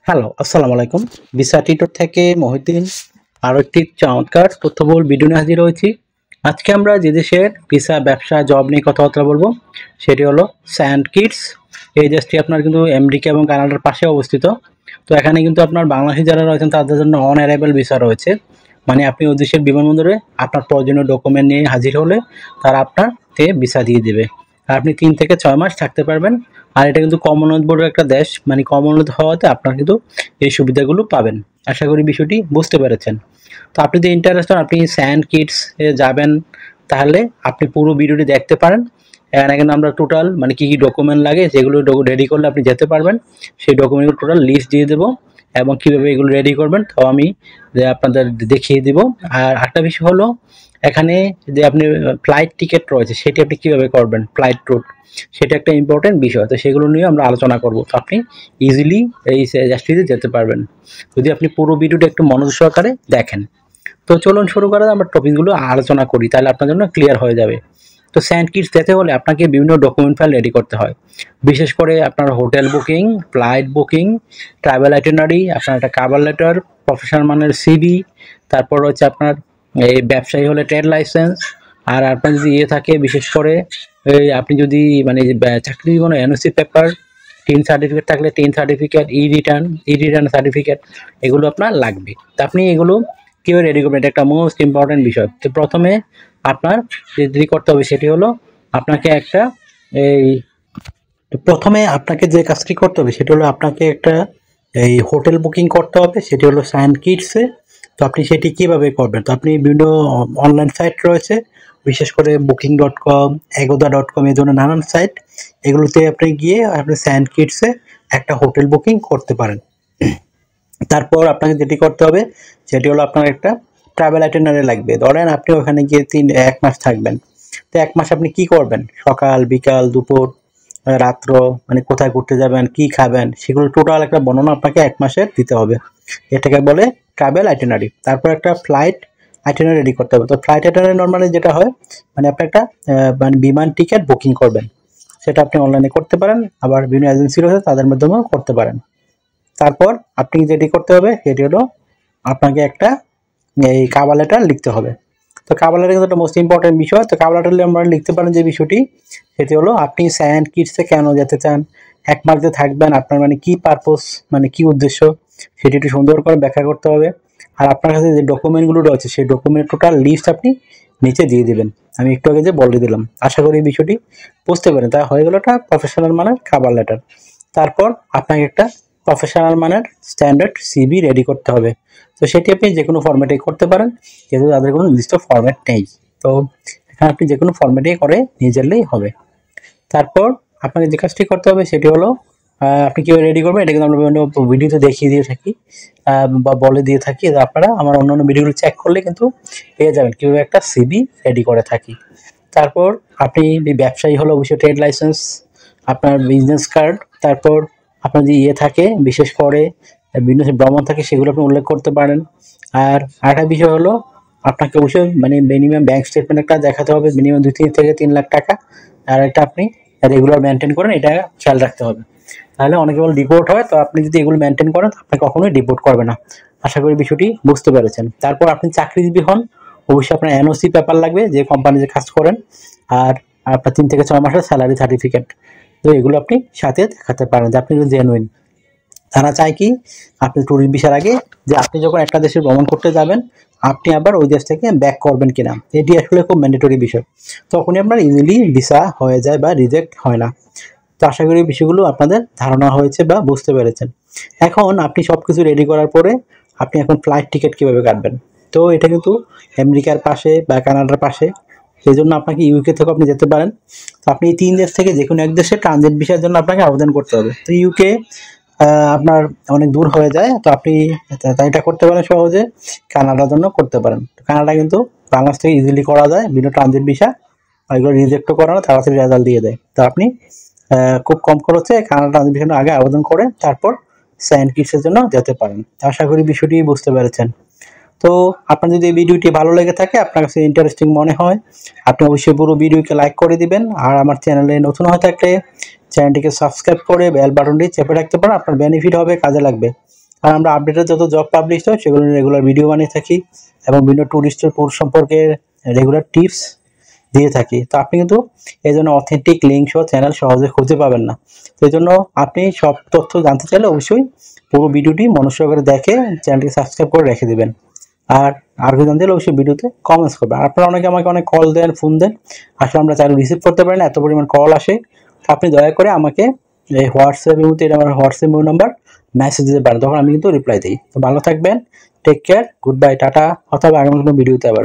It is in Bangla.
হ্যালো, আসসালামু আলাইকুম। ভিসা টিউটর থেকে মহিউদ্দিন আরও একটি চমৎকার তথ্যবহুল ভিডিও নিয়ে হাজির হয়েছি। আজকে আমরা যে দেশের ভিসা, ব্যবসা, জব নিয়ে কথাবার্তা বলবো সেটি হলো সেন্ট কিটস। এই দেশটি আপনার কিন্তু আমেরিকা এবং কানাডার পাশে অবস্থিত। তো এখানে কিন্তু আপনার বাংলাদেশি যারা রয়েছেন তাদের জন্য অন অ্যারাইভাল ভিসা রয়েছে। মানে আপনি ওই দেশের বিমানবন্দরে আপনার প্রয়োজনীয় ডকুমেন্ট নিয়ে হাজির হলে তারা আপনাকে ভিসা দিয়ে দেবে। আর আপনি 3 থেকে 6 মাস থাকতে পারবেন। আর এটা কিন্তু কমনওয়েলথ বোর্ডের একটা দেশ, মানে কমনওয়েলথ হওয়াতে আপনার কিন্তু এই সুবিধাগুলো পাবেন। আশা করি বিষয়টি বুঝতে পেরেছেন। তো আপনি যদি ইন্টারেস্টেড আপনি সেন্ট কিটস এ যাবেন, তাহলে আপনি পুরো ভিডিওটি দেখতে পারেন। এখানে কিন্তু আমরা টোটাল মানে কী কী ডকুমেন্ট লাগে যেগুলো রেডি করলে আপনি যেতে পারবেন সেই ডকুমেন্টগুলো টোটাল লিস্ট দিয়ে দেবো, এবং কীভাবে এগুলো রেডি করবেন তাও আমি আপনাদের দেখিয়ে দিব। আর একটা বিষয় হলো এখানে যে আপনি ফ্লাইট টিকিট রয়েছে সেটি আপনি কীভাবে করবেন, ফ্লাইট রুট, সেটা একটা ইম্পর্টেন্ট বিষয়। তো সেগুলো নিয়ে আমরা আলোচনা করব। তো আপনি ইজিলি এই দেশটিতে যেতে পারবেন যদি আপনি পুরো ভিডিওটা একটু মনোযোগ সহকারে দেখেন। তো চলুন শুরু করা যাক, আমরা টপিকগুলো আলোচনা করি, তাহলে আপনার জন্য ক্লিয়ার হয়ে যাবে। তো সেন্ট কিটস যেতে হলে আপনাকে বিভিন্ন ডকুমেন্ট ফাইল রেডি করতে হয়। বিশেষ করে আপনার hotel booking, flight booking, travel itinerary, আপনার একটা কভার লেটার, প্রফেশনাল মানের সিভি, তারপর হচ্ছে আপনার এই ব্যবসায়ী হলে ট্রেড লাইসেন্স। আর আপনার যদি থাকে বিশেষ করে এই আপনি যদি মানে চাকরি জীবনে এনওসি পেপার, টিন সার্টিফিকেট থাকলে টিন সার্টিফিকেট, ই রিটার্ন সার্টিফিকেট, এগুলো আপনার লাগবে। তো আপনি এগুলো কীভাবে রেডি করবেন, এটা একটা মোস্ট ইম্পর্টেন্ট বিষয়। তো প্রথমে আপনার যে রেডি করতে হবে সেটি হলো আপনাকে একটা এই প্রথমে আপনাকে যে কাজটি করতে হবে সেটি হলো আপনাকে একটা এই হোটেল বুকিং করতে হবে, সেটি হলো সেন্ট কিটসে। তো আপনি সেটি কীভাবে করবেন, তো আপনি বিভিন্ন অনলাইন সাইট রয়েছে, বিশেষ করে booking.com, agoda.com, এই ধরনের নানান সাইট, এগুলোতে আপনি গিয়ে আপনি সেন্ট কিটসে একটা হোটেল বুকিং করতে পারেন। তারপর আপনাকে যেটি করতে হবে সেটি হলো আপনার একটা ট্রাভেল আইটিনারি লাগবে। ধরেন আপনি ওখানে গিয়ে 1 মাস থাকবেন। তো 1 মাস আপনি কি করবেন, সকাল, বিকাল, দুপুর, রাত্র, মানে কোথায় ঘুরতে যাবেন, কি খাবেন, সেগুলো টোটাল একটা বর্ণনা আপনাকে 1 মাসের দিতে হবে। এটাকে বলে ট্রাভেল আইটিনারি। তারপর একটা ফ্লাইট আইটিনারি রেডি করতে হবে। তো ফ্লাইট আইটিনারি নর্মালি যেটা হয় মানে আপনি একটা মানে বিমান টিকিট বুকিং করবেন, সেটা আপনি অনলাইনে করতে পারেন, আবার বিভিন্ন এজেন্সি রয়েছে তাদের মাধ্যমেও করতে পারেন। তারপর আপনি যেটি করতে হবে সেটি হলো আপনাকে একটা এই কভার লেটার লিখতে হবে। তো কভার লেটার কিন্তু একটা মোস্ট ইম্পর্টেন্ট বিষয়। তো কভার লেটারে আমরা লিখতে পারেন যে বিষয়টি, সেটি হলো আপনি সেন্ট কিটসে কেন যেতে চান, 1 মাস যে থাকবেন আপনার মানে কি পারপোজ, মানে কি উদ্দেশ্য, সেটি একটু সুন্দর করে ব্যাখ্যা করতে হবে। আর আপনার কাছে যে ডকুমেন্টগুলো রয়েছে সেই ডকুমেন্টের টোটাল লিস্ট আপনি নিচে দিয়ে দিবেন। আমি একটু আগে যে বলে দিলাম, আশা করি এই বিষয়টি বুঝতে পারেন। তা হয়ে গেল একটা প্রফেশনাল মানের কভার লেটার। তারপর আপনাকে একটা প্রফেশনাল মানের স্ট্যান্ডার্ড সিভি রেডি করতে হবে। তো সেটি আপনি যে কোনো ফরম্যাটেই করতে পারেন, যেহেতু তাদের কোনো নির্দিষ্ট ফরম্যাট নেই। তো এখানে আপনি যে কোনো ফরম্যাটেই করে নিয়ে গেলেই হবে। তারপর আপনাকে যে কাজটি করতে হবে সেটি হলো আপনি কীভাবে রেডি করবেন, এটা কিন্তু আমরা বিভিন্ন ভিডিওতে দেখিয়ে দিয়ে থাকি বা বলে দিয়ে থাকি। আপনারা আমার অন্যান্য ভিডিওগুলো চেক করলে কিন্তু পেয়ে যাবেন কীভাবে একটা সিভি রেডি করে থাকি। তারপর আপনি ব্যবসায়ী হলে অবশ্যই ট্রেড লাইসেন্স, আপনার বিজনেস কার্ড, তারপর আপনার যে থাকে বিশেষ করে বিভিন্ন ভ্রমণ থাকে সেগুলো আপনি উল্লেখ করতে পারেন। আর আরেকটা বিষয় হলো আপনাকে অবশ্যই মানে মিনিমাম ব্যাংক স্টেটমেন্ট একটা দেখাতে হবে, মিনিমাম 2 থেকে 3 লাখ টাকা। আর এটা আপনি রেগুলার মেনটেন করেন, এটা খেয়াল রাখতে হবে। তাহলে অনেকে বলে ডিপোর্ট হয়, তো আপনি যদি এগুলো মেনটেন করেন আপনি কখনোই ডিপোর্ট করবে না। আশা করি বিষয়টি বুঝতে পেরেছেন। তারপর আপনি চাকরিজীবী হন, অবশ্যই আপনার এনওসি পেপার লাগবে যে কোম্পানিতে কাজ করেন, আর আপনার 3 থেকে 6 মাসের স্যালারি সার্টিফিকেট। তো এগুলো আপনি সাথে দেখাতে পারেন যে আপনি জেনুইন। তারা চায় কি আপনি ট্যুরিস্ট ভিসার আগে যে আপনি যখন একটা দেশে ভ্রমণ করতে যাবেন আপনি আবার ওই দেশ থেকে ব্যাক করবেন কিনা, এটি আসলে খুব ম্যান্ডেটরি বিষয়। তখনই আপনার ইজিলি ভিসা হয়ে যায় বা রিজেক্ট হয় না। তো আশা করি বিষয়গুলো আপনাদের ধারণা হয়েছে বা বুঝতে পেরেছেন। এখন আপনি সব কিছু রেডি করার পরে আপনি এখন ফ্লাইট টিকিট কীভাবে কাটবেন। তো এটা কিন্তু আমেরিকার পাশে বা কানাডার পাশে, সেই জন্য আপনাকে ইউকে থেকে আপনি যেতে পারেন। তো আপনি এই 3 দেশ থেকে যে কোনো এক দেশে ট্রানজিট ভিসার জন্য আপনাকে আবেদন করতে হবে। তো ইউকে আপনার অনেক দূর হয়ে যায়, তো আপনি এটা করতে পারেন সহজে, কানাডার জন্য করতে পারেন। কানাডা কিন্তু বাংলাদেশ থেকে ইজিলি করা যায় বিনা ট্রানজিট ভিসা, এগুলো রিজেক্টও করে না, তাড়াতাড়ি রেজাল্ট দিয়ে দেয়। তো আপনি খুব কম খরচে কানাডা ট্রানজিট ভিসার আগে আবেদন করে তারপর সেন্ট কিটসের জন্য যেতে পারেন। আশা করি বিষয়টি বুঝতে পেরেছেন। তো আপনার যদি এই ভিডিওটি ভালো লেগে থাকে, আপনার কাছে ইন্টারেস্টিং মনে হয়, আপনি অবশ্যই পুরো ভিডিওকে লাইক করে দিবেন। আর আমার চ্যানেলে নতুন হয়ে থাকলে চ্যানেলটিকে সাবস্ক্রাইব করে বেল বাটনটি চেপে রাখতে পারেন, আপনার বেনিফিট হবে, কাজে লাগবে। আর আমরা আপডেটেড যত জব পাবলিশ হয় সেগুলো রেগুলার ভিডিও বানিয়ে থাকি এবং বিভিন্ন ট্যুরিস্টের ট্যুর সম্পর্কে রেগুলার টিপস দিয়ে থাকি। তো আপনি কিন্তু এই জন্য অথেন্টিক লিঙ্ক সহ চ্যানেল সহজে খুঁজে পাবেন না। তো এই জন্য আপনি সব তথ্য জানতে চাইলে অবশ্যই পুরো ভিডিওটি মনোযোগ করে দেখে চ্যানেলটিকে সাবস্ক্রাইব করে রেখে দেবেন। আর কিছু জানতে হলে অবশ্যই ভিডিওতে কমেন্টস করবেন। আপনারা আমাকে অনেক কল দেন, ফোন দেন, আসলে আমরা চাইলে রিসিভ করতে পারি না, এত পরিমাণ কল আসে। আপনি দয়া করে আমাকে এই হোয়াটসঅ্যাপের মধ্যে, এটা আমার হোয়াটসঅ্যাপ নাম্বার, মেসেজ দিতে পারেন, তখন আমি কিন্তু রিপ্লাই দিই। তো ভালো থাকবেন, take care, good bye, tata, অথবা আগামী কোনো ভিডিওতে আবার।